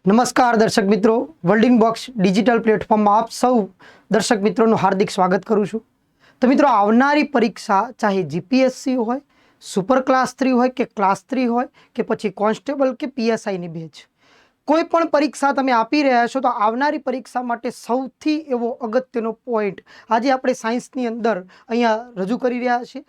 નમસ્કાર દર્શક મિત્રો, વર્લ્ડિંગ બોક્સ ડિજિટલ પ્લેટફોર્મમાં આપ સૌ દર્શક મિત્રોનું હાર્દિક સ્વાગત કરું છું। તો મિત્રો, આવનારી પરીક્ષા ચાહે જીપીએસસી હોય, સુપર ક્લાસ 3 હોય કે ક્લાસ 3 હોય કે પછી કોન્સ્ટેબલ કે પીએસઆઈની બેચ, કોઈ પણ પરીક્ષા તમે આપી રહ્યા છો તો આવનારી પરીક્ષા માટે સૌથી એવો અગત્યનો પોઈન્ટ આજે આપણે સાયન્સની અંદર અહીંયા રજૂ કરી રહ્યા છીએ।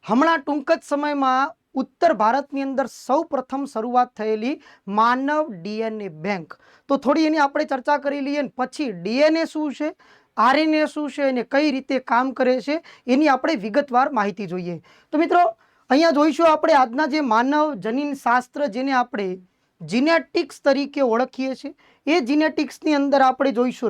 હમણાં ટૂંક જ સમયમાં ઉત્તર ભારતની અંદર સૌ પ્રથમ શરૂઆત થયેલી માનવ ડીએનએ બેંક, તો થોડી એની આપણે ચર્ચા કરી લઈએ। પછી ડીએનએ શું છે, આરએનએ શું છે અને કઈ રીતે કામ કરે છે એની આપણે વિગતવાર માહિતી જોઈએ। તો મિત્રો, અહીંયા જોઈશું આપણે આજના જે માનવ જનીન શાસ્ત્ર, જેને આપણે જીનેટિક્સ તરીકે ઓળખીએ છીએ, એ જીનેટિક્સની અંદર આપણે જોઈશું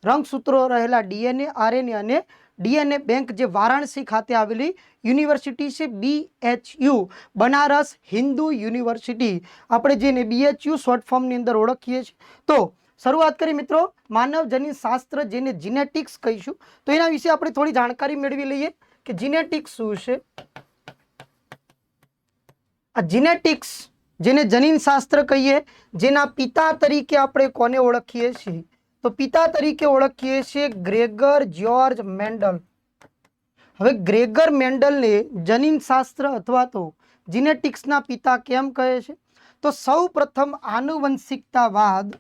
રંગસૂત્રો રહેલા ડીએનએ, આરએનએ અને ડીએનએ બેંક, જે વારાણસી ખાતે આવેલી યુનિવર્સિટી છે, BHU બનારસ હિન્દુ યુનિવર્સિટી, આપણે જેને BHU શોર્ટ ફોર્મની અંદર ઓળખીએ છીએ। તો શરૂઆત કરી મિત્રો, માનવ જનીન શાસ્ત્ર, જેને જીનેટિક્સ કહીશું, તો એના વિશે આપણે થોડી જાણકારી મેળવી લઈએ કે જીનેટિક્સ શું છે। આ જીનેટિક્સ, જેને જનીન શાસ્ત્ર કહીએ, જેના પિતા તરીકે આપણે કોને ઓળખીએ છીએ, તો પિતા તરીકે ઓળખીએ છીએ ગ્રેગર જ્યોર્જ મેન્ડલ। હવે ગ્રેગર મેન્ડલને જનીન શાસ્ત્ર અથવા તો જીનેટિક્સના પિતા કેમ કહે છે, તો સૌ પ્રથમ આનુવંશિકતાવાદ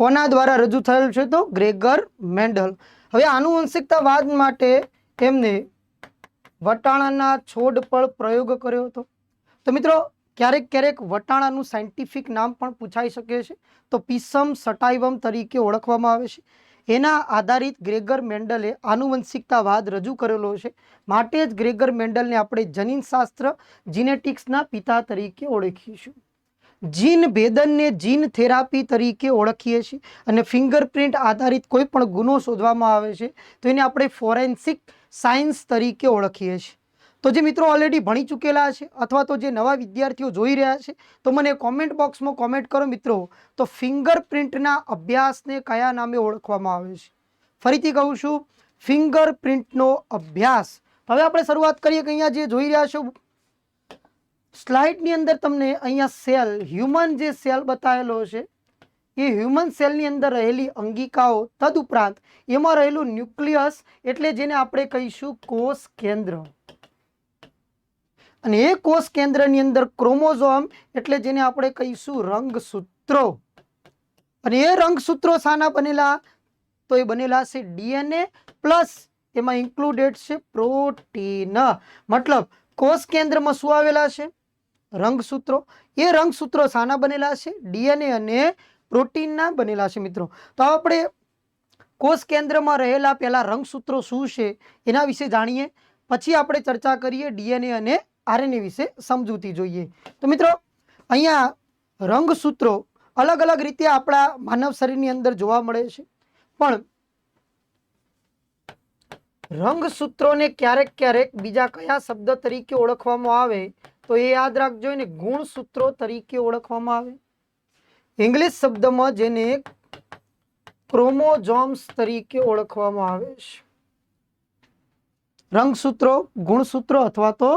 કોના દ્વારા રજૂ થયેલ છે, તો ગ્રેગર મેન્ડલ। હવે આનુવંશિકતાવાદ માટે એમને વટાણાના છોડ પર પ્રયોગ કર્યો હતો। તો મિત્રો, ક્યારેક વટાણાનું સાયન્ટિફિક નામ પણ પૂછાઈ શકે છે, તો પીસમ સટાઇવમ તરીકે ઓળખવામાં આવે છે। એના આધારિત ગ્રેગર મેન્ડલે આનુવંશિકતાવાદ રજૂ કરેલો છે, માટે જ ગ્રેગર મેન્ડલને આપણે જનીન શાસ્ત્ર, જીનેટિક્સના પિતા તરીકે ઓળખીશું। જીન ભેદનને જીન થેરાપી તરીકે ઓળખીએ છીએ અને ફિંગરપ્રિન્ટ આધારિત કોઈ પણ ગુનો શોધવામાં આવે છે તો એને આપણે ફોરેન્સિક સાયન્સ તરીકે ઓળખીએ છીએ। તો જે મિત્રો ઓલરેડી ભણી ચૂકેલા છે અથવા તો જે નવા વિદ્યાર્થીઓ જોઈ રહ્યા છે, તો મને કોમેન્ટ બોક્સમાં કોમેન્ટ કરો મિત્રો, તો ફિંગરપ્રિન્ટના અભ્યાસને કયા નામે ઓળખવામાં આવે છે? ફરીથી કહું છું, ફિંગરપ્રિન્ટનો અભ્યાસ। હવે આપણે શરૂઆત કરીએ કે અહીંયા જે જોઈ રહ્યા છો સ્લાઇડની અંદર, તમને અહીંયા સેલ, હ્યુમન જે સેલ બતાવેલો છે, એ હ્યુમન સેલની અંદર રહેલી અંગિકાઓ, તદુપરાંત એમાં રહેલું ન્યુક્લિયસ, એટલે જેને આપણે કહીશું કોષ કેન્દ્ર, અને એ કોષ કેન્દ્રની અંદર ક્રોમોઝોમ, એટલે જેને આપણે કહીશું રંગસૂત્રો, અને એ રંગસૂત્રો શાના બનેલા, તો એ બનેલા છે ડીએનએ પ્લસ એમાં ઇન્ક્લુડેડ છે પ્રોટીન। મતલબ કોષ કેન્દ્રમાં શું આવેલા છે? રંગસૂત્રો। એ રંગસૂત્રો શાના બનેલા છે? ડીએનએ અને પ્રોટીનના બનેલા છે મિત્રો। તો આપણે કોષ કેન્દ્રમાં રહેલા પહેલા રંગસૂત્રો શું છે એના વિશે જાણીએ, પછી આપણે ચર્ચા કરીએ ડીએનએ અને આરએનએ વિશે સમજૂતી જોઈએ। તો મિત્રો, અહીંયા રંગસૂત્રો અલગ અલગ રીતે આપણા માનવ શરીરની અંદર જોવા મળે છે, પણ રંગસૂત્રોને ક્યારેક બીજા કયા શબ્દ તરીકે ઓળખવામાં આવે, તો એ યાદ રાખજો ને, ગુણસૂત્રો તરીકે ઓળખવામાં આવે। ઇંગ્લિશ શબ્દમાં જેને ક્રોમોઝોમ્સ તરીકે ઓળખવામાં આવે છે। રંગસૂત્રો, ગુણસૂત્રો અથવા તો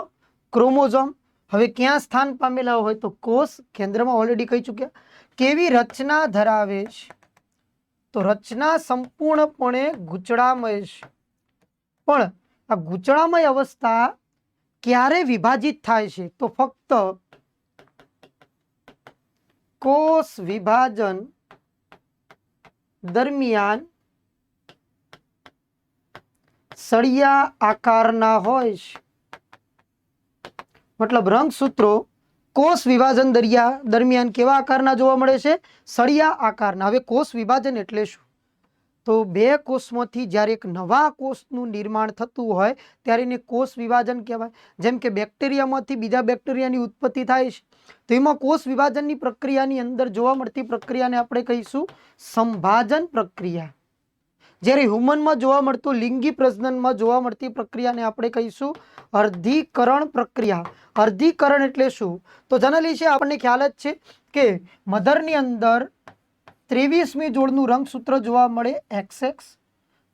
ક્રોમોઝોમ હવે ક્યાં સ્થાન પામેલા હોય, તો કોષ કેન્દ્રમાં, ઓલરેડી કહી ચૂક્યા। કેવી રચના ધરાવે છે, તો રચના સંપૂર્ણપણે ગૂંચળામય છે, પણ આ ગૂંચળામય અવસ્થા ક્યારે વિભાજિત થાય છે, તો ફક્ત કોષ વિભાજન દરમિયાન સળિયા આકારના હોય છે। મતલબ રંગસૂત્રો કોષ વિભાજન દરમિયાન કેવા આકારના જોવા મળે છે? સળિયા આકારના। હવે કોષ વિભાજન એટલે શું? તો બે કોષમાંથી જ્યારે એક નવા કોષનું નિર્માણ થતું હોય ત્યારે એને કોષ વિભાજન કહેવાય। જેમ કે બેક્ટેરિયામાંથી બીજા બેક્ટેરિયાની ઉત્પત્તિ થાય છે, તો એમાં કોષ વિભાજનની પ્રક્રિયાની અંદર જોવા મળતી પ્રક્રિયાને આપણે કહીશું સંભાજન પ્રક્રિયા। જ્યારે હ્યુમનમાં જોવા મળતું લિંગી પ્રજનનમાં જોવા મળતી પ્રક્રિયાને આપણે કહીશું અર્ધીકરણ પ્રક્રિયા। અર્ધીકરણ એટલે શું? તો જનરલી છે આપણને ખ્યાલ જ છે કે મધરની અંદર 23મી જોડનું રંગસૂત્ર જોવા મળે XX,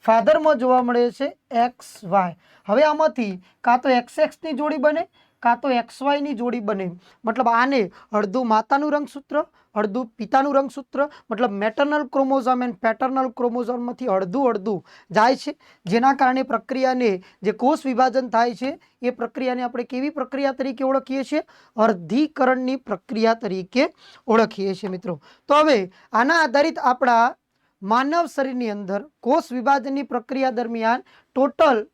ફાધરમાં જોવા મળે છે XY। હવે આમાંથી કાં તો XX ની જોડી બને કાં તો XY ની જોડી બને, મતલબ આને અડધું માતાનું રંગસૂત્ર અડધું પિતાનું રંગસૂત્ર, મતલબ મેટર્નલ ક્રોમોઝોમ એન્ડ પેટર્નલ ક્રોમોઝોમમાંથી અડધું અડધું જાય છે, જેના કારણે પ્રક્રિયાને જે કોષ વિભાજન થાય છે એ પ્રક્રિયાને આપણે કેવી પ્રક્રિયા તરીકે ઓળખીએ છીએ? અર્ધીકરણની પ્રક્રિયા તરીકે ઓળખીએ છીએ મિત્રો. તો હવે આના આધારિત આપણા માનવ શરીરની અંદર કોષ વિભાજનની પ્રક્રિયા દરમિયાન ટોટલ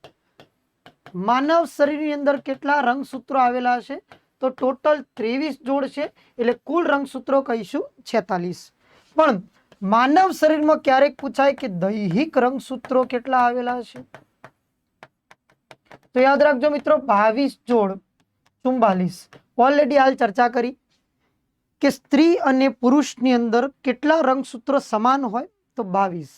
માનવ શરીરની અંદર કેટલા રંગસૂત્રો આવેલા છે? તો ટોટલ 23 જોડ છે, એટલે કુલ રંગસૂત્રો કહીશું 46. પણ માનવ શરીરમાં ક્યારેક પૂછાય કે દૈહિક રંગસૂત્રો કેટલા આવેલા છે? તો યાદ રાખજો મિત્રો, 22 જોડ 44. ઓલરેડી હાલ ચર્ચા કરી કે સ્ત્રી અને પુરુષની અંદર કેટલા રંગસૂત્રો સમાન હોય? તો 22.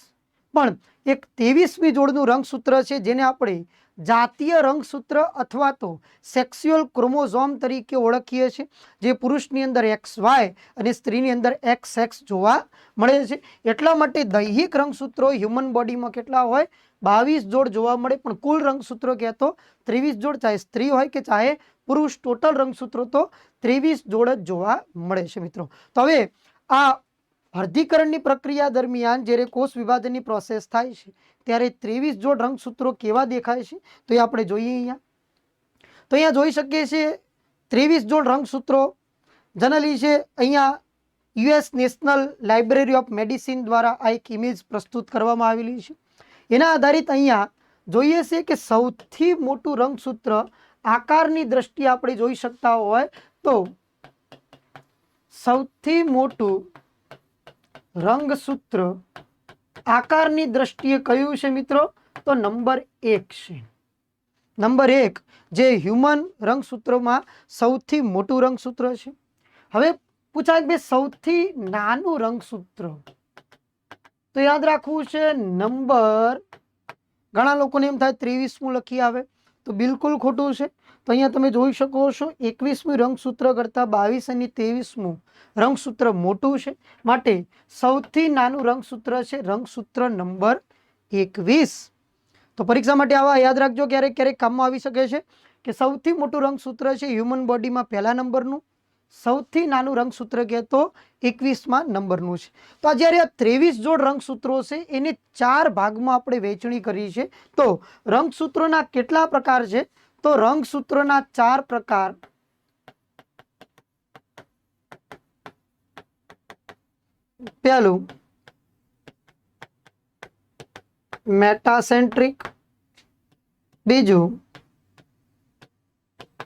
પણ એક 23મી જોડનું રંગસૂત્ર છે જેને આપણે જાતીય રંગસૂત્ર અથવા તો સેક્સ્યુઅલ ક્રોમોઝોમ તરીકે ઓળખીએ છીએ, જે પુરુષની અંદર XY અને સ્ત્રીની અંદર XX જોવા મળે છે. એટલા માટે દૈહિક રંગસૂત્રો હ્યુમન બોડીમાં કેટલા હોય? 22 જોડ જોવા મળે. પણ કુલ રંગસૂત્રો કહેતો 23 જોડ, ચાહે સ્ત્રી હોય કે ચાહે પુરુષ, ટોટલ રંગસૂત્રો તો 23 જોડ જ જોવા મળે છે મિત્રો. તો હવે આ અર્ધીકરણની પ્રક્રિયા દરમિયાન જ્યારે કોષ વિભાજનની પ્રોસેસ થાય છે ત્યારે 23 જોડ રંગસૂત્રો કેવા દેખાય છે તો એ આપણે જોઈએ અહીંયા. તો અહીંયા જોઈ શકીએ છીએ 23 જોડ રંગસૂત્રો જનરલી છે. અહીંયા US national library of medicine દ્વારા આ એક ઇમેજ પ્રસ્તુત કરવામાં આવેલી છે. એના આધારિત અહીંયા જોઈએ છે કે સૌથી મોટું રંગસૂત્ર આકારની દ્રષ્ટિએ આપણે જોઈ શકતા હોય તો સૌથી મોટું રંગસૂત્ર આકારની દ્રષ્ટિએ કયું છે મિત્રો? તો નંબર 1 છે. નંબર 1 જે હ્યુમન રંગસૂત્રોમાં સૌથી મોટું રંગસૂત્ર છે. હવે પૂછાય કે સૌથી નાનું રંગસૂત્ર, તો યાદ રાખવું છે નંબર, ઘણા લોકોને એમ થાય 23મું લખી આવે, તો બિલકુલ ખોટું છે. તો અહીંયા તમે જોઈ શકો છો 21મી રંગસૂત્ર કરતાં 22 અને 23મું રંગસૂત્ર મોટું છે, માટે સૌથી નાનું રંગસૂત્ર છે રંગસૂત્ર નંબર 21. તો પરીક્ષા માટે આવા યાદ રાખજો, ક્યારેક ક્યારેક કામમાં આવી શકે છે કે સૌથી મોટું રંગસૂત્ર છે હ્યુમન બોડીમાં પહેલા નંબરનું, સૌથી નાનું રંગસૂત્ર કહેતો 21મા નંબરનું છે. તો આ જ્યારે આ 23 જોડ રંગસૂત્રો છે એને 4 ભાગમાં આપણે વહેંચણી કરી છે. તો રંગસૂત્રોના કેટલા પ્રકાર છે? તો રંગસૂત્રોના 4 પ્રકાર. પહેલું મેટાસેન્ટ્રિક, બીજું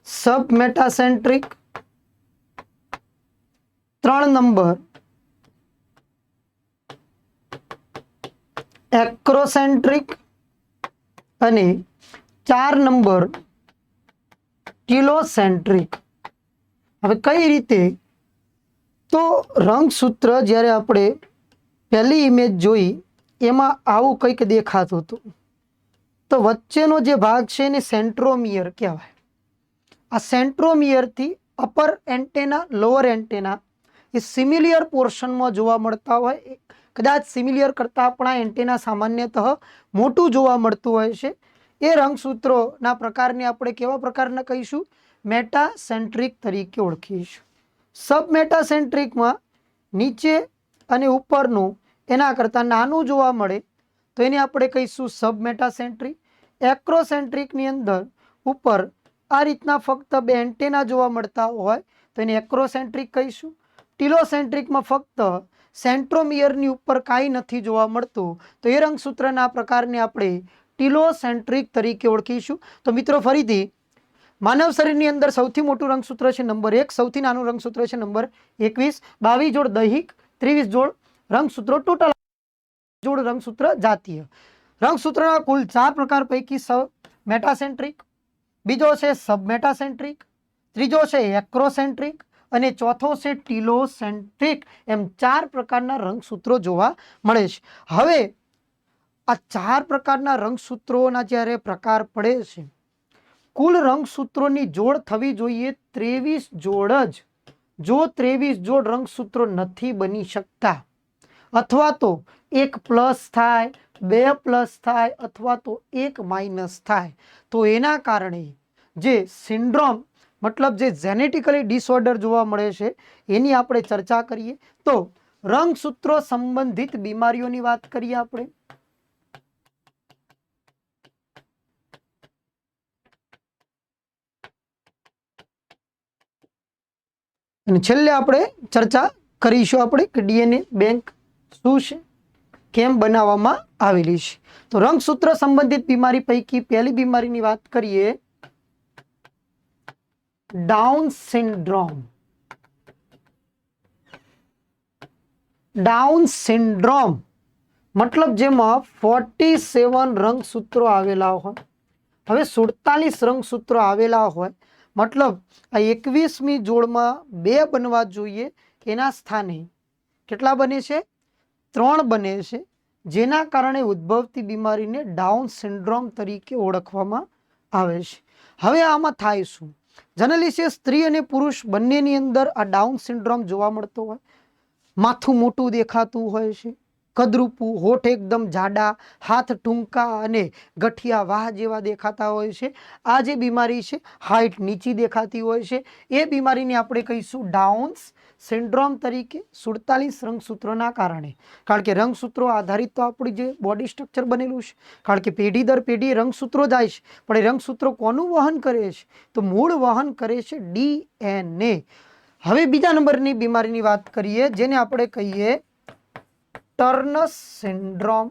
સબ મેટાસેન્ટ્રિક, 3 નંબર એક્રોસેન્ટ્રિક અને 4 નંબર ટીલોસેન્ટ્રિક. હવે કઈ રીતે? તો રંગસૂત્ર જ્યારે આપણે પહેલી ઇમેજ જોઈ એમાં આવું કંઈક દેખાતું હતું. તો વચ્ચેનો જે ભાગ છે એને સેન્ટ્રોમિયર કહેવાય. આ સેન્ટ્રોમિયરથી અપર એન્ટેના, લોઅર એન્ટેના એ સિમિલિયર પોર્શનમાં જોવા મળતા હોય. કદાચ સિમિલિયર કરતાં આપણા એન્ટેના સામાન્યતઃ મોટું જોવા મળતું હોય છે. એ રંગસૂત્રોના પ્રકારને આપણે કેવા પ્રકારના કહીશું? મેટાસેન્ટ્રિક તરીકે ઓળખીશું. સબ મેટાસેન્ટ્રિકમાં નીચે અને ઉપરનું એના કરતાં નાનું જોવા મળે તો એને આપણે કહીશું સબ મેટાસેન્ટ્રિક. એક્રોસેન્ટ્રિકની અંદર ઉપર આ રીતના ફક્ત 2 એન્ટેના જોવા મળતા હોય તો એને એક્રોસેન્ટ્રિક કહીશું. ટીલોસેન્ટ્રિકમાં ફક્ત સેન્ટ્રોમિયરની ઉપર કાંઈ નથી જોવા મળતું તો એ રંગસૂત્રના પ્રકારને આપણે ટીલોસેન્ટ્રિક તરીકે ઓળખીશું. તો મિત્રો ફરીથી, માનવ શરીરની અંદર સૌથી મોટું રંગસૂત્ર છે નંબર 1, સૌથી નાનું રંગસૂત્ર છે નંબર 21, 22 જોડ દૈહિક, 23 જોડ રંગસૂત્રો, ટોટલ જોડ રંગસૂત્ર જાતીય. રંગસૂત્રના કુલ 4 પ્રકાર પૈકી મેટાસેન્ટ્રિક, બીજો છે સબ મેટાસેન્ટ્રિક, ત્રીજો છે એક્રોસેન્ટ્રિક અને ચોથો છે ટીલોસેન્ટ્રિક. એમ 4 પ્રકારના રંગસૂત્રો જોવા મળે છે. હવે આ 4 પ્રકારના રંગસૂત્રોના જ્યારે પ્રકાર પડે છે, કુલ રંગસૂત્રોની જોડ થવી જોઈએ 23 જોડ જ. જો 23 જોડ રંગસૂત્રો નથી બની શકતા અથવા તો 1 પ્લસ થાય, 2 પ્લસ થાય અથવા તો 1 માઇનસ થાય તો એના કારણે જે સિન્ડ્રોમ મતલબ જે જેનેટિકલી ડિસઓર્ડર જોવા મળે છે એની આપણે ચર્ચા કરીએ તો રંગસૂત્રો સંબંધિત બીમારીઓની વાત કરીએ આપણે. અને છેલ્લે આપણે ચર્ચા કરીશું આપણે કે ડીએનએ બેંક શું છે, કેમ બનાવવામાં આવેલી છે. તો રંગસૂત્ર સંબંધિત બીમારી પૈકી પહેલી બીમારીની વાત કરીએ, ડાઉન સિન્ડ્રોમ. ડાઉન સિન્ડ્રોમ મતલબ જેમાં 47 રંગસૂત્રો આવેલા હોય. હવે 47 રંગસૂત્રો આવેલા હોય મતલબ આ 21મી જોડમાં 2 બનવા જોઈએ, એના સ્થાને કેટલા બને છે? 3 બને છે, જેના કારણે ઉદ્ભવતી બીમારીને ડાઉન સિન્ડ્રોમ તરીકે ઓળખવામાં આવે છે. હવે આમાં થાય શું? જનરલી છે સ્ત્રી અને પુરુષ બંનેની અંદર આ ડાઉન સિન્ડ્રોમ જોવા મળતો હોય. માથું મોટું દેખાતું હોય છે, કદરૂપું, હોઠ એકદમ જાડા, હાથ ટૂંકા અને ગઠિયા વાહ જેવા દેખાતા હોય છે. આ જે બીમારી છે, હાઇટ નીચી દેખાતી હોય છે, એ બીમારીને આપણે કહીશું ડાઉન સિન્ડ્રોમ તરીકે 47 રંગસૂત્રોના કારણે. કારણ કે રંગસૂત્રો આધારિત તો આપણી જે બોડી સ્ટ્રક્ચર બનેલું છે, કારણ કે પેઢી દર પેઢી રંગસૂત્રો જાય છે, પણ એ રંગસૂત્રો કોનું વહન કરે છે? તો મૂળ વહન કરે છે ડીએનએ. હવે બીજા નંબરની બીમારીની વાત કરીએ, જેને આપણે કહીએ ટર્નર સિન્ડ્રોમ,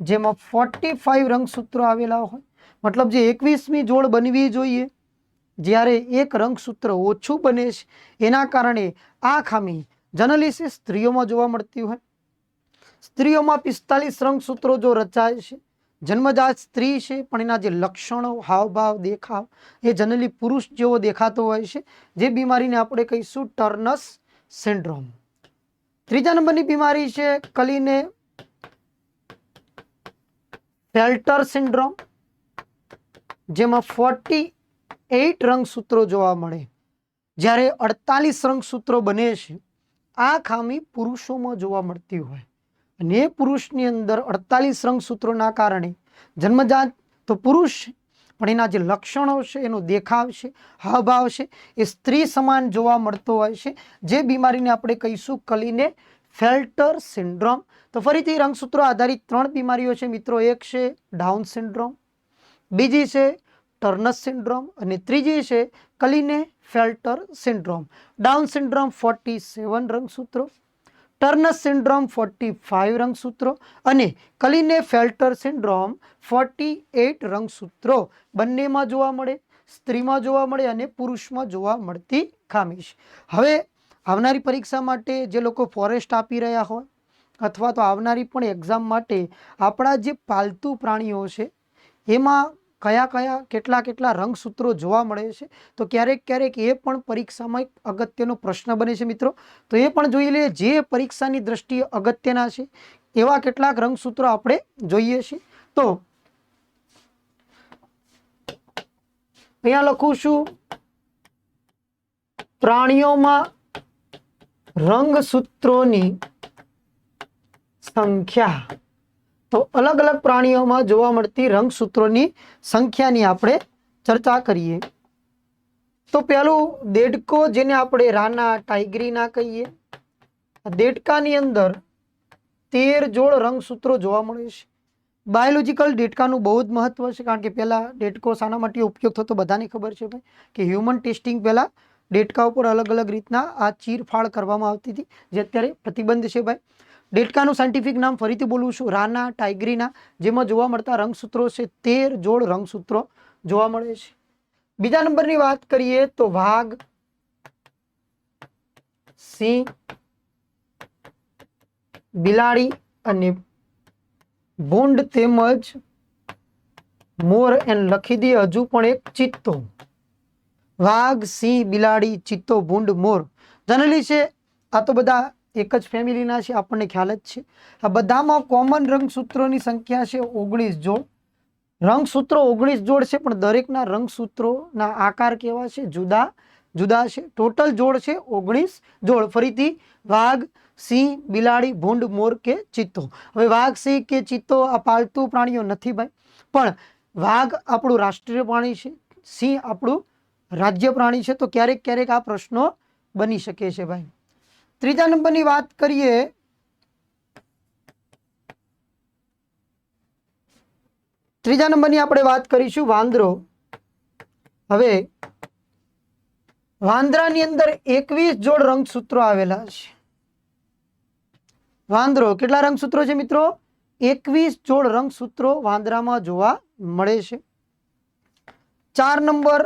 જેમાં 45 રંગસૂત્રો આવેલા હોય. મતલબ જે 21મી જોડ બનવી જોઈએ, જ્યારે એક રંગસૂત્ર ઓછું બને છે, એના કારણે આ ખામી જનરલી સ્ત્રીઓમાં જોવા મળતી હોય. સ્ત્રીઓમાં 45 રંગસૂત્રો જો રચાય છે, જન્મજાત સ્ત્રી છે પણ એના જે લક્ષણો, હાવભાવ, દેખાવ એ જનરલી પુરુષ જેવો દેખાતો હોય છે, જે બીમારીને આપણે કહીશું ટર્નર સિન્ડ્રોમ. ત્રીજા નંબરની બીમારી છે કલીને ફેલ્ટર સિન્ડ્રોમ, જેમાં 48 રંગસૂત્રો જોવા મળે, જ્યારે 48 રંગસૂત્રો બને છે. આ ખામી પુરુષોમાં જોવા મળતી હોય અને એ પુરુષની અંદર 48 રંગસૂત્રોના કારણે જન્મજાત તો પુરુષ પણ એના જે લક્ષણો છે, એનો દેખાવ છે, હાવભાવ છે, એ સ્ત્રી સમાન જોવા મળતો હોય છે, જે બીમારીને આપણે કહીશું કલીને ફેલ્ટર સિન્ડ્રોમ. તો ફરીથી રંગસૂત્રો આધારિત 3 બીમારીઓ છે મિત્રો. એક છે ડાઉન સિન્ડ્રોમ, બીજી છે ટર્નર સિન્ડ્રોમ અને ત્રીજી છે કલીને ફેલ્ટર સિન્ડ્રોમ. ડાઉન સિન્ડ્રોમ 47 રંગસૂત્રો, ટર્નર સિન્ડ્રોમ 45 રંગસૂત્રો અને કલીને ફેલ્ટર સિન્ડ્રોમ 48 રંગસૂત્રો બંનેમાં જોવા મળે, સ્ત્રીમાં જોવા મળે અને પુરુષમાં જોવા મળતી ખામી છે. હવે આવનારી પરીક્ષા માટે જે લોકો ફોરેસ્ટ આપી રહ્યા હોય અથવા તો આવનારી પણ એક્ઝામ માટે આપણા જે પાલતુ પ્રાણીઓ છે એમાં કયા કયા કેટલા રંગસૂત્રો જોવા મળે છે, તો ક્યારેક એ પણ પરીક્ષામાં એક અગત્યનો પ્રશ્ન બને છે મિત્રો. તો એ પણ જોઈ લઈએ, જે પરીક્ષાની દ્રષ્ટિએ અગત્યના છે એવા કેટલાક રંગસૂત્રો આપણે જોઈએ છીએ. તો અહીંયા લખું છું, પ્રાણીઓમાં રંગસૂત્રોની સંખ્યા. તો અલગ અલગ પ્રાણીઓમાં જોવા મળતી રંગસૂત્રોની સંખ્યાની આપણે ચર્ચા કરીએ. તો પહેલું દેડકો, જેને આપણે રાના ટાઈગ્રીના કહીએ. દેડકાની અંદર 13 જોડ રંગસૂત્રો જોવા મળે છે. બાયોલોજીકલ દેડકાનું બહુ જ મહત્વ છે, કારણ કે પહેલા દેડકો શાના માટે ઉપયોગ થતો બધાને ખબર છે ભાઈ, કે હ્યુમન ટેસ્ટિંગ પહેલા દેડકા ઉપર અલગ અલગ રીતના આ ચીરફાડ કરવામાં આવતી હતી, જે અત્યારે પ્રતિબંધ છે ભાઈ. દેડકાનું સાયન્ટિફિક નામ ફરીથી બોલું છું, રાના ટાઈગ્રીના, જેમાં જોવા મળતા રંગસૂત્રો છે 13 જોડ રંગસૂત્રો જોવા મળે છે. બીજા નંબરની વાત કરીએ તો વાઘ, સિંહ, બિલાડી અને ભૂંડ તેમજ મોર એન્ડ લખી દઈએ હજુ પણ એક ચિત્તો. વાઘ, સિંહ, બિલાડી, ચિત્તો, ભૂંડ, મોર જનરલી છે આ તો બધા એક જ ફેમિલીના છે, આપણને ખ્યાલ જ છે. આ બધામાં કોમન રંગસૂત્રોની સંખ્યા છે 19 જોડ. રંગસૂત્રો 19 જોડ છે, પણ દરેકના રંગસૂત્રોના આકાર કેવા છે? જુદા જુદા છે. ટોટલ જોડ છે 19 જોડ. ફરીથી વાઘ, સિંહ, બિલાડી, ભૂંડ, મોર કે ચિત્તો. હવે વાઘ, સિંહ કે ચિત્તો આ પાલતુ પ્રાણીઓ નથી ભાઈ, પણ વાઘ આપણું રાષ્ટ્રીય પ્રાણી છે, સિંહ આપણું રાજ્ય પ્રાણી છે, તો ક્યારેક ક્યારેક આ પ્રશ્નો બની શકે છે ભાઈ. ત્રીજા નંબરની વાત કરીએ, ત્રીજા નંબરની આપણે વાત કરીશું વાંદરો. હવે વાંદરાની અંદર 21 જોડ રંગસૂત્રો આવેલા છે. વાંદરો કેટલા રંગસૂત્રો છે મિત્રો? 21 જોડ રંગસૂત્રો વાંદરામાં જોવા મળે છે. 4 નંબર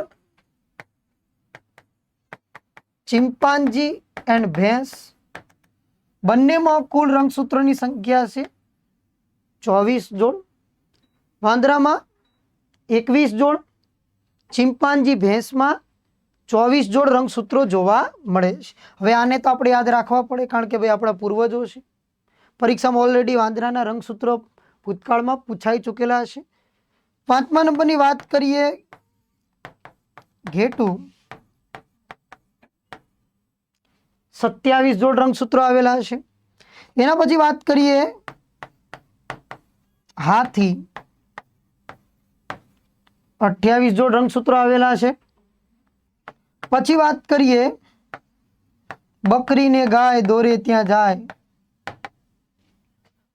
ચિમ્પાન્જી એન્ડ ભેંસ, બંનેમાં કુલ રંગસૂત્રોની સંખ્યા છે 24 જોડ. વાંદરામાં 21 જોડ, ચિમ્પાન્જી ભેંસમાં 24 જોડ રંગસૂત્રો જોવા મળે છે. હવે આને તો આપણે યાદ રાખવા પડે, કારણ કે ભાઈ આપણા પૂર્વજો છે. પરીક્ષામાં ઓલરેડી વાંદરાના રંગસૂત્રો ભૂતકાળમાં પૂછાઈ ચૂકેલા છે. 5મા નંબરની વાત કરીએ, ઘેટું 27 જોડ રંગસૂત્રો આવેલા છે. એના પછી વાત કરીએ હાથી, 28 જોડ રંગસૂત્રો આવેલા છે. પછી વાત કરીએ બકરીને ગાય દોરે ત્યાં જાય,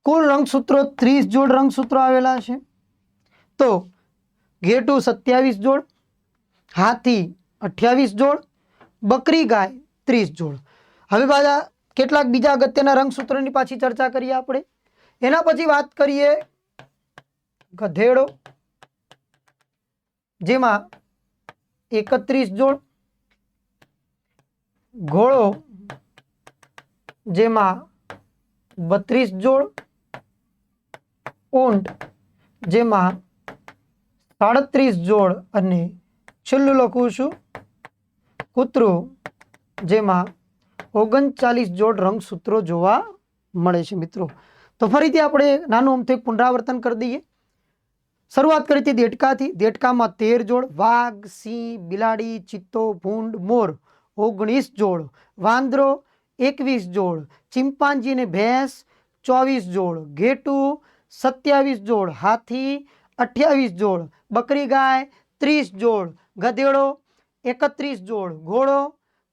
કુલ રંગસૂત્રો 30 જોડ રંગસૂત્રો આવેલા છે. તો ઘેટું 27 જોડ, હાથી 28 જોડ, બકરી ગાય 30 જોડ. હવે પાછા કેટલાક બીજા અગત્યના રંગસૂત્રોની પાછી ચર્ચા કરીએ આપણે. એના પછી વાત કરીએ ગધેડો, જેમાં 31 જોડ, ઘોડો જેમાં 32 જોડ, ઊંટ જેમાં 37 જોડ, અને છેલ્લું લખું છું કૂતરું જેમાં 39 જોડ રંગસૂત્રો જોવા મળે છે મિત્રો. તો ફરીથી આપણે નાનું અમથું પુનરાવર્તન કરી દઈએ. શરૂઆત કરી હતી દેડકાથી. દેડકામાં 13 જોડ, વાઘ, સિંહ, બિલાડી, ચિત્તો, ભૂંડ, મોર 19 જોડ, વાંદરો 21 જોડ, ચિમ્પાન્જી ને ભેંસ 24 જોડ, ઘેટું 27 જોડ, હાથી 28 જોડ, બકરી ગાય 30 જોડ, ગધેડો 31 જોડ, ઘોડો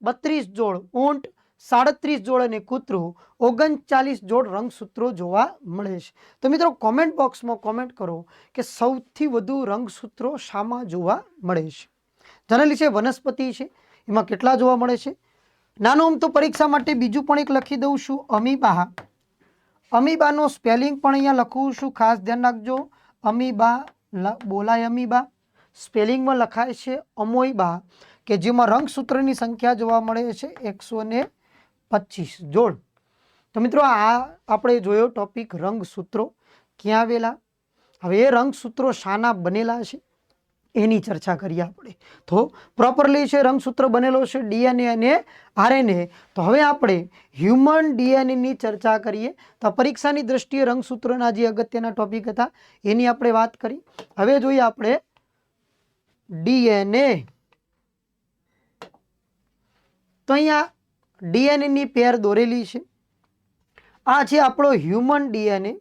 32 જોડ, ઊંટ 37 જોડ અને કૂતરું 39 જોડ રંગસૂત્રો જોવા મળે છે. તો મિત્રો કોમેન્ટ બોક્સમાં કોમેન્ટ કરો કે સૌથી વધુ રંગસૂત્રો શામાં જોવા મળે છે. જનરલી છે વનસ્પતિ છે, એમાં કેટલા જોવા મળે છે? નાનું આમ તો પરીક્ષા માટે બીજું પણ એક લખી દઉં છું, અમીબા. અમીબાનો સ્પેલિંગ પણ અહીંયા લખું છું, ખાસ ધ્યાન રાખજો. અમીબા બોલાય અમીબા, સ્પેલિંગમાં લખાય છે અમોઈબા, કે જેમાં રંગસૂત્રની સંખ્યા જોવા મળે છે 125 જોડ. તો મિત્રો આ આપણે જોયો ટોપિક રંગસૂત્રો ક્યાં આવેલા. હવે એ રંગસૂત્રો શાના બનેલા છે એની ચર્ચા કરીએ આપણે. તો પ્રોપરલી છે રંગસૂત્ર બનેલો છે ડીએનએ અને આરએનએ. તો હવે આપણે હ્યુમન ડીએનએની ચર્ચા કરીએ. તો પરીક્ષાની દ્રષ્ટિએ રંગસૂત્રોના જે અગત્યના ટોપિક હતા એની આપણે વાત કરી. હવે જોઈએ આપણે ડીએનએ. તો અહીંયા ડીએનએ ની પેર દોરેલી છે. આ છે આપણો હ્યુમન ડીએનએ,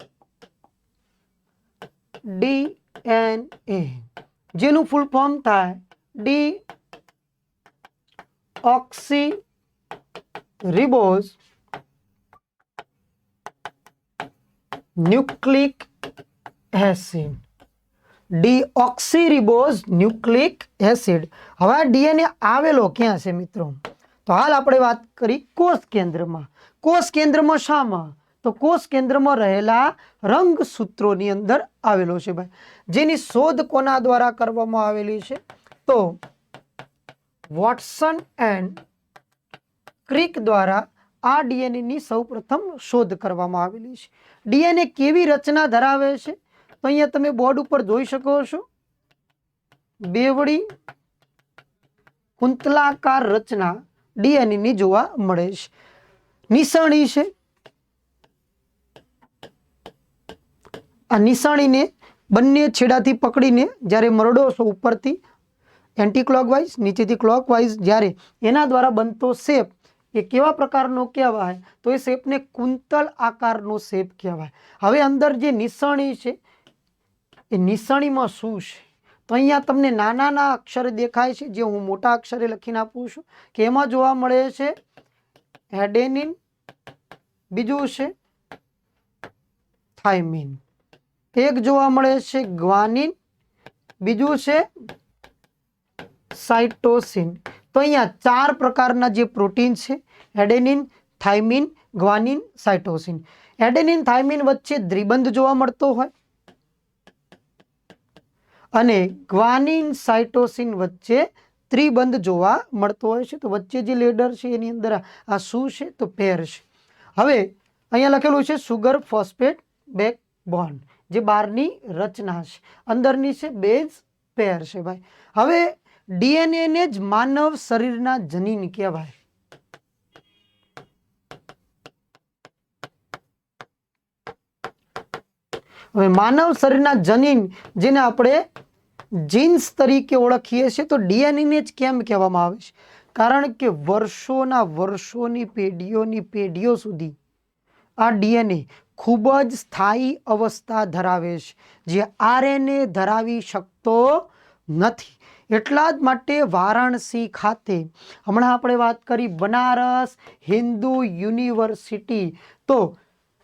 ડીએનએ, જેનું ફૂલ ફોર્મ થાય D ઓક્સી ribose nucleic acid. Deoxy ribose nucleic acid. હવે આ ડીએનએ આવેલો ક્યાં છે મિત્રો? તો હાલ આપણે વાત કરી કોષ કેન્દ્રમાં. કોષ કેન્દ્રમાં શામાં? તો કોષ કેન્દ્રમાં રહેલા રંગસૂત્રોની અંદર આવેલો છે ભાઈ. જેની શોધ કોના દ્વારા કરવામાં આવેલી છે? તો વોટસન એન્ડ ક્રિક દ્વારા આ ડીએનએ ની સૌપ્રથમ શોધ કરવામાં આવેલી છે. ડીએનએ કેવી રચના ધરાવે છે? તો અહીંયા તમે બોર્ડ ઉપર જોઈ શકો છો, બેવડી કુંતલાકાર રચના ડીએનએ ની જોવા મળે છે. નિશાની છે, આ નિશાનીને બંને છેડાથી પકડીને જ્યારે મરડો છો ઉપરથી એન્ટી ક્લોકવાઇઝ, નીચેથી ક્લોકવાઇઝ, જ્યારે એના દ્વારા બનતો શેપ એ કેવા પ્રકારનો કહેવાય? તો એ શેપને કુંતલ આકારનો શેપ કહેવાય. હવે અંદર જે નિશાની છે એ નિશાનીમાં શું છે? તો અહીંયા તમને નાના અક્ષરે દેખાય છે, જે હું મોટા અક્ષરે લખીને આપું છું કે એમાં જોવા મળે છે એડેનિન, બીજું છે થાઇમિન, એક જોવા મળે છે ગ્વાનિન, બીજું છે સાઇટોસિન. તો અહીંયા 4 પ્રકારના જે પ્રોટીન છે, adenine, thiamine, guanine, cytosine. Adenine thiamine વચ્ચે દ્વિબંધ જોવા મળતો હોય અને ગ્વાનિન સાઇટોસિન વચ્ચે ત્રિબંધ જોવા મળતો હોય છે. તો વચ્ચે જે લેડર છે એની અંદર આ શું છે? તો પેર છે. હવે અહીંયા લખેલું છે સુગર ફોસ્ફેટ બેકબોન, જે બહારની રચના છે, અંદરની છે બેઝ પેર છે ભાઈ. હવે ડીએનએ ને જ માનવ શરીરના જનીન કહેવાય. હવે માનવ શરીરના જનીન, જેને આપણે જીન્સ તરીકે ઓળખીએ છીએ, તો ડીએનએ ને જ કેમ કહેવામાં આવે છે? કારણ કે વર્ષોની પેઢીઓ સુધી આ ડીએનએ ખૂબ જ સ્થાયી અવસ્થા ધરાવે છે, જે આરએનએ ધરાવી શકતો નથી. એટલા જ માટે વારાણસી ખાતે હમણાં આપણે વાત કરી બનારસ હિન્દુ યુનિવર્સિટી, તો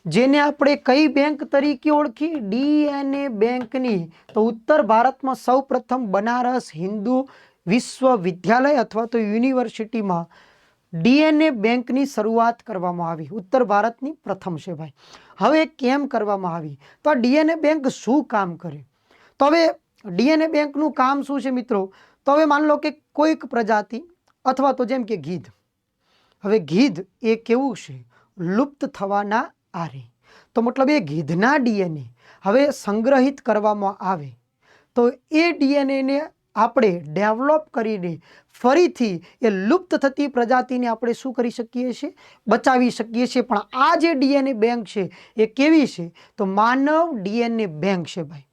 જેને આપણે કઈ બેંક તરીકે ઓળખી? ડીએનએ બેંકની. તો ઉત્તર ભારતમાં સૌપ્રથમ બનારસ હિન્દુ વિશ્વવિદ્યાલય અથવા તો યુનિવર્સિટીમાં ડીએનએ બેંકની શરૂઆત કરવામાં આવી. ઉત્તર ભારતની પ્રથમ છે ભાઈ. હવે કેમ કરવામાં આવી? તો આ ડીએનએ બેંક શું કામ કરે? તો હવે ડીએનએ બેંકનું કામ શું છે મિત્રો? તો હવે માની લો કે કોઈક પ્રજાતિ અથવા તો જેમ કે ગીધ. હવે ગીધ એ કેવું છે? લુપ્ત થવાના આરે. તો મતલબ એ ગીધના ડીએનએ હવે સંગ્રહિત કરવામાં આવે તો એ ડીએનએને આપણે ડેવલપ કરીને ફરીથી એ લુપ્ત થતી પ્રજાતિને આપણે શું કરી શકીએ છીએ? બચાવી શકીએ છીએ. પણ આ જે ડીએનએ બેંક છે એ કેવી છે? તો માનવ ડીએનએ બેંક છે ભાઈ.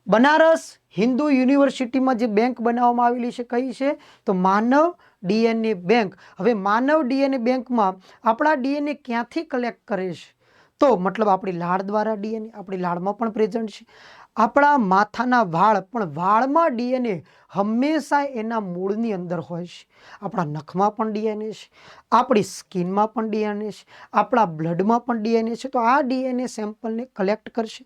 બનારસ હિન્દુ યુનિવર્સિટીમાં જે બેંક બનાવવામાં આવેલી છે કઈ છે? તો માનવ ડીએનએ બેંક. હવે માનવ ડીએનએ બેંકમાં આપણા ડીએનએ ક્યાંથી કલેક્ટ કરે છે? તો મતલબ આપણી લાળ દ્વારા ડીએનએ, આપણી લાળમાં પણ પ્રેઝન્ટ છે. આપણા માથાના વાળ, પણ વાળમાં ડીએનએ હંમેશા એના મૂળની અંદર હોય છે. આપણા નખમાં પણ ડીએનએ છે, આપણી સ્કિનમાં પણ ડીએનએ છે, આપણા બ્લડમાં પણ ડીએનએ છે. તો આ ડીએનએ સેમ્પલને કલેક્ટ કરશે.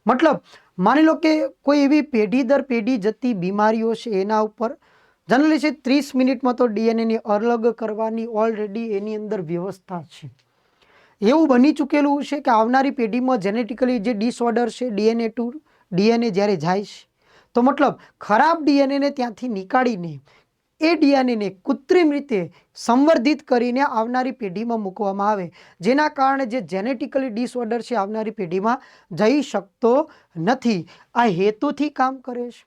મતલબ માની લો કે કોઈ એવી પેઢી દર પેઢી જતી બીમારીઓ છે, એના ઉપર જનરલી છે 30 મિનિટમાં તો ડીએનએની અલગ કરવાની ઓલરેડી એની અંદર વ્યવસ્થા છે. એવું બની ચૂકેલું છે કે આવનારી પેઢીમાં જેનેટિકલી જે ડિસઓર્ડર છે, ડીએનએ ટુ ડીએનએ જ્યારે જાય છે, તો મતલબ ખરાબ ડીએનએને ત્યાંથી નીકાળીને એ ડીએનએને કૃત્રિમ રીતે સંવર્ધિત કરીને આવનારી પેઢીમાં મૂકવામાં આવે, જેના કારણે જે જેનેટિકલી ડિસઓર્ડર છે આવનારી પેઢીમાં જઈ શકતો નથી. આ હેતુથી કામ કરે છે.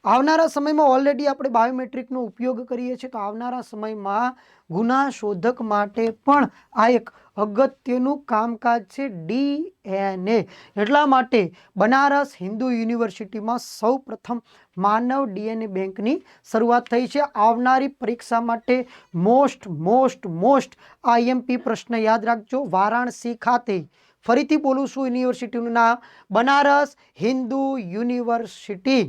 આવનારા સમયમાં ઓલરેડી આપણે બાયોમેટ્રિકનો ઉપયોગ કરીએ છીએ, તો આવનારા સમયમાં ગુના શોધક માટે પણ આ એક અગત્યનું કામકાજ છે ડીએનએ. એટલા માટે બનારસ હિન્દુ યુનિવર્સિટીમાં સૌ પ્રથમ માનવ ડીએનએ બેંકની શરૂઆત થઈ છે. આવનારી પરીક્ષા માટે મોસ્ટ આઈએમપી પ્રશ્ન યાદ રાખજો. વારાણસી ખાતે, ફરીથી બોલું છું યુનિવર્સિટીનું નામ, બનારસ હિન્દુ યુનિવર્સિટી.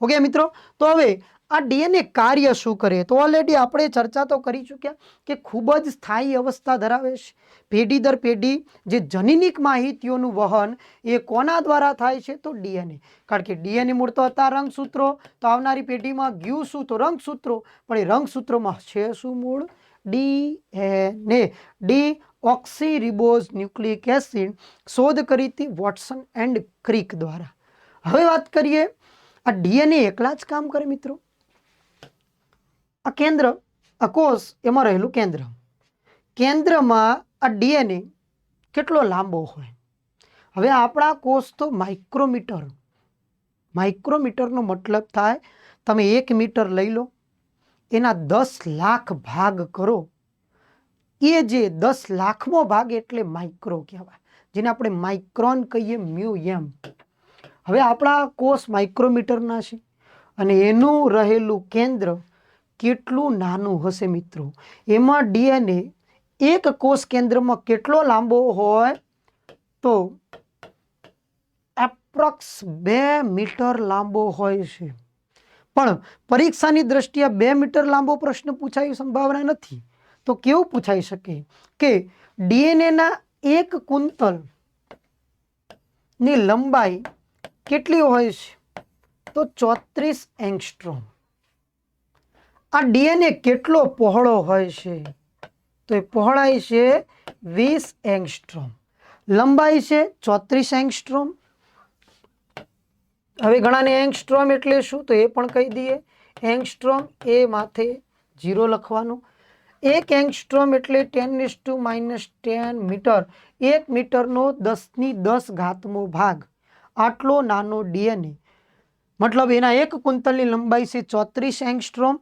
ઓકે મિત્રો, તો હવે આ ડીએનએ કાર્ય શું કરે? તો ઓલરેડી આપણે ચર્ચા તો કરી ચૂક્યા કે ખૂબ જ સ્થાયી અવસ્થા ધરાવે છે. પેઢી દર પેઢી જે જનીનિક માહિતીઓનું વહન એ કોના દ્વારા થાય છે? તો ડીએનએ. કારણ કે ડીએનએ મૂળ તો હતા રંગસૂત્રો, તો આવનારી પેઢીમાં ગયું શું? તો રંગસૂત્રો. પણ એ રંગસૂત્રોમાં છે શું મૂળ? ડીએનએ. ડી ઓક્સીરિબોઝ ન્યુક્લિક એસિડ શોધ કરી હતી વોટસન એન્ડ ક્રિક દ્વારા. હવે વાત કરીએ, આ ડીએનએ એકલા જ કામ કરે મિત્રો? આ કેન્દ્ર, આ કોષ, એમાં રહેલું કેન્દ્ર, કેન્દ્રમાં આ ડીએનએ કેટલો લાંબો હોય? હવે આપણા કોષ તો માઇક્રોમીટરનો મતલબ થાય તમે 1 મીટર લઈ લો, એના 10 લાખ ભાગ કરો, એ જે 10 લાખમો ભાગ એટલે માઇક્રો કહેવાય, જેને આપણે માઇક્રોન કહીએ, મ્યુએમ. હવે આપણા કોષ માઇક્રોમીટરના છે અને એનું રહેલું કેન્દ્ર કેટલું નાનું હશે મિત્રો? એમાં ડીએનએ એક કોષ કેન્દ્રમાં કેટલો લાંબો હોય? તો એપ્રોક્સ 2 મીટર લાંબો હોય છે. પણ પરીક્ષાની દ્રષ્ટિએ 2 મીટર લાંબો પ્રશ્ન પૂછાય સંભાવના નથી. તો કેવું પૂછાઈ શકે કે ડીએનએના 1 કુંતલ ની લંબાઈ કેટલી હોય છે? તો 34 એંગસ્ટ્રોમ. આ ડીએનએ કેટલો પહોળો હોય છે? તો એ પહોળાઈ છે 20 એંગસ્ટ્રોમ, લંબાઈ છે 34 એંગસ્ટ્રોમ. હવે ઘણાને એંગસ્ટ્રોમ એટલે શું તો એ પણ કહી દઈએ. એંગસ્ટ્રોમ એ માથે 0 લખવાનું. 1 એંગસ્ટ્રોમ એટલે 10⁻10 મીટર. 1 મીટરનો 10⁻10 ભાગ. આટલો નાનો ડીએનએ, મતલબ એના 1 કુંતલની લંબાઈ છે 34 એંગસ્ટ્રોમ.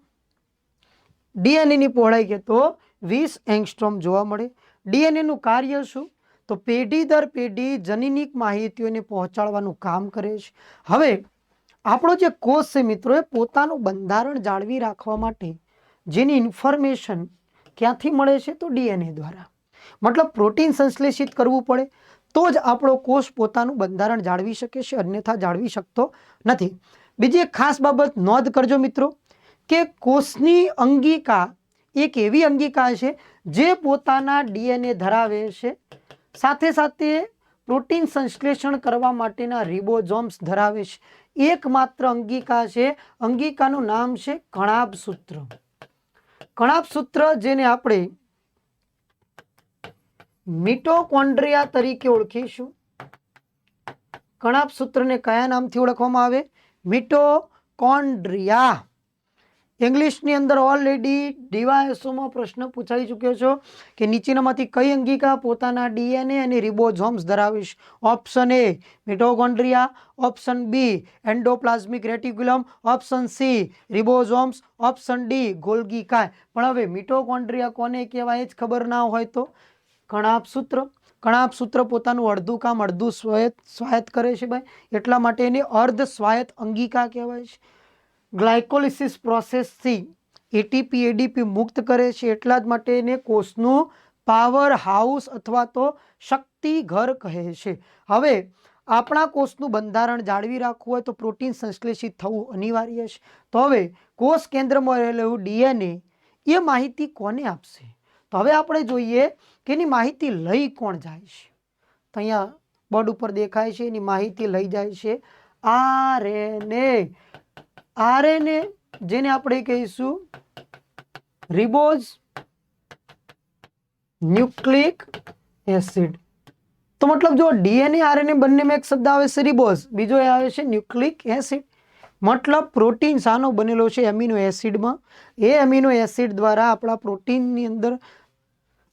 ડીએનએની પહોળાઈ કે તો 20 એંગસ્ટ્રોમ જોવા મળે. ડીએનએનું કાર્ય શું? તો પેઢી દર પેઢી જનીનિક માહિતીઓને પહોંચાડવાનું કામ કરે છે. હવે આપણો જે કોષ છે મિત્રો, એ પોતાનું બંધારણ જાળવી રાખવા માટે જેની ઇન્ફોર્મેશન ક્યાંથી મળે છે? તો ડીએનએ દ્વારા. મતલબ પ્રોટીન સંશ્લેષિત કરવું પડે તો જ આપણો કોષ પોતાનું બંધારણ જાળવી શકે છે, અન્યથા જાળવી શકતો નથી. બીજી એક ખાસ બાબત નોંધ કરજો મિત્રો કે કોષની અંગિકા એક એવી અંગિકા છે જે પોતાના ડીએનએ ધરાવે છે, સાથે સાથે પ્રોટીન સંશ્લેષણ કરવા માટેના રિબોઝોમ્સ ધરાવે છે. એકમાત્ર અંગિકા છે, અંગિકાનું નામ છે કણાભસૂત્ર. કણાભસૂત્ર જેને આપણે મિટોકોન્ડ્રિયા તરીકે ઓળખીશું. કણાભસૂત્રને કયા નામથી ઓળખવામાં આવે? મિટોકોન્ડ્રિયા. ઇંગ્લિશની અંદર ઓલરેડી ડીવાયએસઓમાં પ્રશ્ન પૂછાઈ ચૂક્યો છો કે નીચેનામાંથી કઈ અંગિકા પોતાના ડીએનએ અને રિબોઝોમ્સ ધરાવે છે? Option A mitochondria, option B endoplasmic reticulum, option C ribosomes, option D Golgi કાય. પણ હવે મિટોકોન્ડ્રિયા કોને કહેવાય એ જ ખબર ના હોય તો કણાભસૂત્ર. કણાભસૂત્ર પોતાનું અડધું કામ અડધું સ્વાયત્ત કરે છે ભાઈ, એટલા માટે એને અર્ધ સ્વાયત્ત અંગિકા કહેવાય છે. ગ્લાયકોલિસિસ પ્રોસેસથી એટીપી એડીપી મુક્ત કરે છે, એટલા જ માટે એને કોષનું પાવર હાઉસ અથવા તો શક્તિ ઘર કહે છે. હવે આપણા કોષનું બંધારણ જાળવી રાખવું હોય તો પ્રોટીન સંશ્લેષિત થવું અનિવાર્ય છે. તો હવે કોષ કેન્દ્રમાં રહેલું ડીએનએ એ માહિતી કોને આપશે? તો હવે આપણે જોઈએ કે એની માહિતી લઈ કોણ જાય છે. તો અહીંયા બોર્ડ ઉપર દેખાય છે, એની માહિતી લઈ જાય છે આરએનએ. આરએનએ જેને આપણે કહીશું રિબોઝ ન્યુક્લિક એસિડ. તો મતલબ જો ડીએનએ આરએનએ બંનેમાં એક શબ્દ આવે છે રિબોઝ, બીજો એ આવે છે ન્યુક્લિક એસિડ. મતલબ પ્રોટીન શાનો બનેલો છે? એમિનો એસિડમાં. એ એમિનો એસિડ દ્વારા આપણા પ્રોટીનની અંદર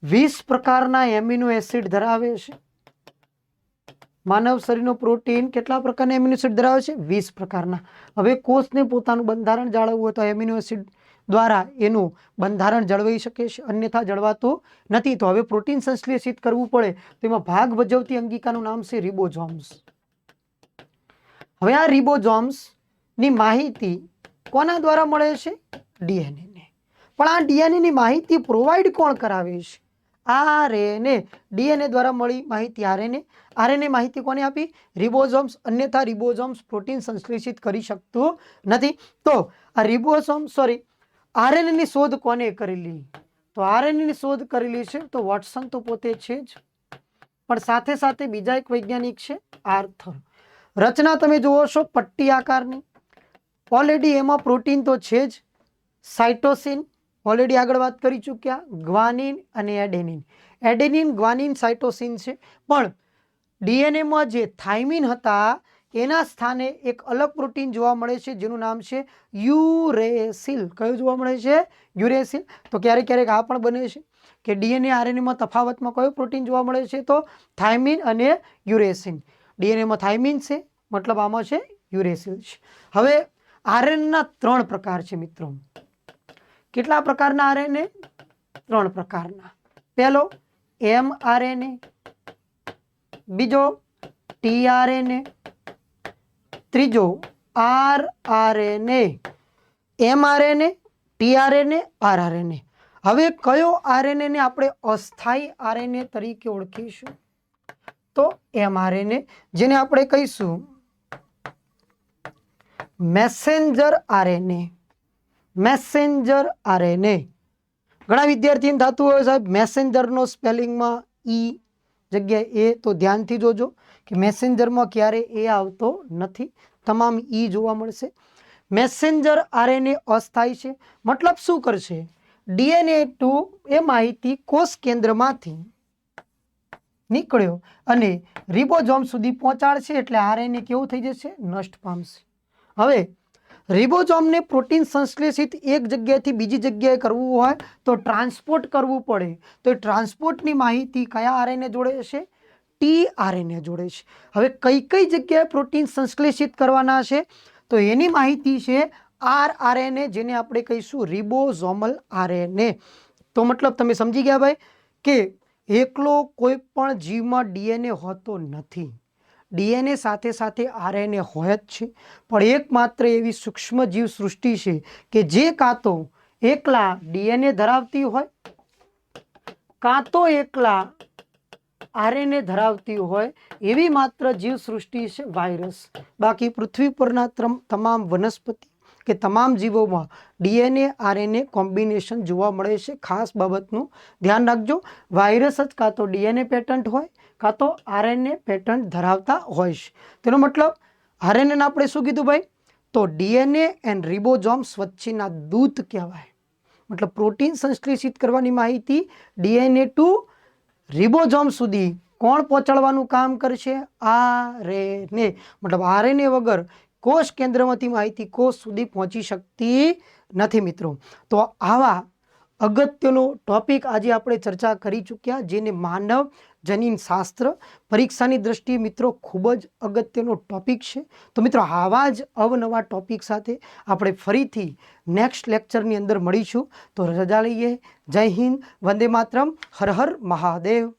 20 પ્રકારના એમિનો એસિડ ધરાવે છે. માનવ શરીરનો પ્રોટીન કેટલા પ્રકારના એમિનો એસિડ ધરાવે છે? 20 પ્રકારના. હવે કોષને પોતાનું બંધારણ જાળવવું હોય તો એમિનો એસિડ દ્વારા એનું બંધારણ જળવાઈ શકે છે, અન્યથા જળવાતું નથી. તો હવે પ્રોટીન સંશ્લેષિત કરવું પડે તો એમાં ભાગ ભજવતી અંગિકાનું નામ છે રિબોઝોમ્સ. હવે આ રિબોઝોમ્સ ની માહિતી કોના દ્વારા મળે છે? ડીએનએ ને. પણ આ ડીએનએ ની માહિતી પ્રોવાઈડ કોણ કરાવે છે? આરએનએ. ડીએનએ દ્વારા મળી માહિતી આરએનએ. આરએનએ માહિતી કોને આપી? રિબોઝોમ્સ, અન્યથા રિબોઝોમ્સ પ્રોટીન સંશ્લેષિત કરી શકતું નથી. તો આ રિબોઝોમ્સ આરએનએ ની શોધ કોને કરેલી? તો આરએનએ ની શોધ કરેલી છે તો વોટસન તો પોતે છે જ, પણ સાથે સાથે બીજા એક વૈજ્ઞાનિક છે આર્થર. રચના તમે જુઓ છો પટ્ટી આકારની. ઓલરેડી એમાં પ્રોટીન તો છે જ. સાઇટોસિન ઓલરેડી આગળ વાત કરી ચૂક્યા. ગ્વાનિન અને એડેનિન. એડેનિન, ગ્વાનિન, સાઇટોસિન છે. પણ ડીએનએમાં જે થાઇમિન હતા એના સ્થાને એક અલગ પ્રોટીન જોવા મળે છે જેનું નામ છે યુરેસિલ. કયું જોવા મળે છે? યુરેસિલ. તો ક્યારેક ક્યારેક આ પણ બને છે કે ડીએનએ આરએનએમાં તફાવતમાં કયું પ્રોટીન જોવા મળે છે? તો થાઇમિન અને યુરેસિન. ડીએનએમાં થાઇમિન છે, મતલબ આમાં છે યુરેસિલ છે. હવે આરએનએના 3 પ્રકાર છે મિત્રો. કેટલા પ્રકારના આરએનએ? 3 પ્રકારના. પહેલો એમઆરએનએ, બીજો ટીઆરએનએ, ત્રીજો આરઆરએનએ. MRNA, tRNA, આરઆરએનએ. હવે કયો આરએનએ ને આપણે અસ્થાયી આરએનએ તરીકે ઓળખીશું? તો એમઆરએનએ, જેને આપણે કહીશું મેસેન્જર આરએનએ. Messenger RNA. ઘણા વિદ્યાર્થીઓને થતું હોય સાહેબ મેસેન્જરનો સ્પેલિંગમાં ઈ જગ્યાએ એ, તો ધ્યાનથી જોજો કે મેસેન્જરમાં ક્યારે એ આવતો નથી, તમામ ઈ જોવા મળશે. મેસેન્જર આરએનએ અસ્થાયી છે. મતલબ શું કરશે? ડીએનએ ટુ એ માહિતી કોષ કેન્દ્રમાંથી નીકળ્યો અને રિબોઝોમ સુધી પહોંચાડશે, એટલે આરએનએ કેવું થઈ જશે? નષ્ટ પામશે. હવે રિબોઝોમને પ્રોટીન સંશ્લેષિત એક જગ્યાએથી બીજી જગ્યાએ કરવું હોય તો ટ્રાન્સપોર્ટ કરવું પડે, તો એ ટ્રાન્સપોર્ટની માહિતી કયા આરએનએ જોડે છે? ટી આરએનએ જોડે છે. હવે કઈ કઈ જગ્યાએ પ્રોટીન સંશ્લેષિત કરવાના છે? તો એની માહિતી છે આર આરએનએ, જેને આપણે કહીશું રિબોઝોમલ આરએનએ. તો મતલબ તમે સમજી ગયા ભાઈ કે એકલો કોઈ પણ જીવમાં ડીએનએ હોતો નથી. ડીએનએ સાથે સાથે આરએનએ હોય જ છે, પણ એકમાત્ર એવી સૂક્ષ્મ જીવ સૃષ્ટિ છે કે જે કાં તો એકલા ડીએનએ ધરાવતી હોય, કાં તો એકલા આરએનએ ધરાવતી હોય, એવી માત્ર જીવ સૃષ્ટિ છે વાયરસ. બાકી પૃથ્વી પરના તમામ વનસ્પતિ કે તમામ જીવોમાં ડીએનએ આરએનએ કોમ્બિનેશન જોવા મળે છે. ખાસ બાબતનું ધ્યાન રાખજો, વાયરસ જ કાં તો ડીએનએ પેટન્ટ હોય કાં તો આરએનએ પેટન્ટ ધરાવતા હોય છે. તેનો મતલબ આરએનએ આપણે શું કીધું ભાઈ? તો ડીએનએ એન્ડ રિબોઝોમ્સ વચ્ચેના દૂત કહેવાય. મતલબ પ્રોટીન સંશ્લેષિત કરવાની માહિતી ડીએનએ ટુ રિબોઝોમ સુધી કોણ પહોંચાડવાનું કામ કરશે? આરએનએ. મતલબ આરએનએ વગર કોષ કેન્દ્રમાંથી માહિતી કોષ સુધી પહોંચી શકતી નથી મિત્રો. તો આવા અગત્યનો ટોપિક આજે આપણે ચર્ચા કરી ચૂક્યા, જેને માનવ જનીન શાસ્ત્ર પરીક્ષાની દ્રષ્ટિએ મિત્રો ખૂબ જ અગત્યનો ટોપિક છે. તો મિત્રો આવા જ અવનવા ટોપિક સાથે આપણે ફરીથી નેક્સ્ટ લેક્ચરની અંદર મળીશું. તો રજા લઈએ. જય હિન્દ, વંદે માતરમ, હર હર મહાદેવ.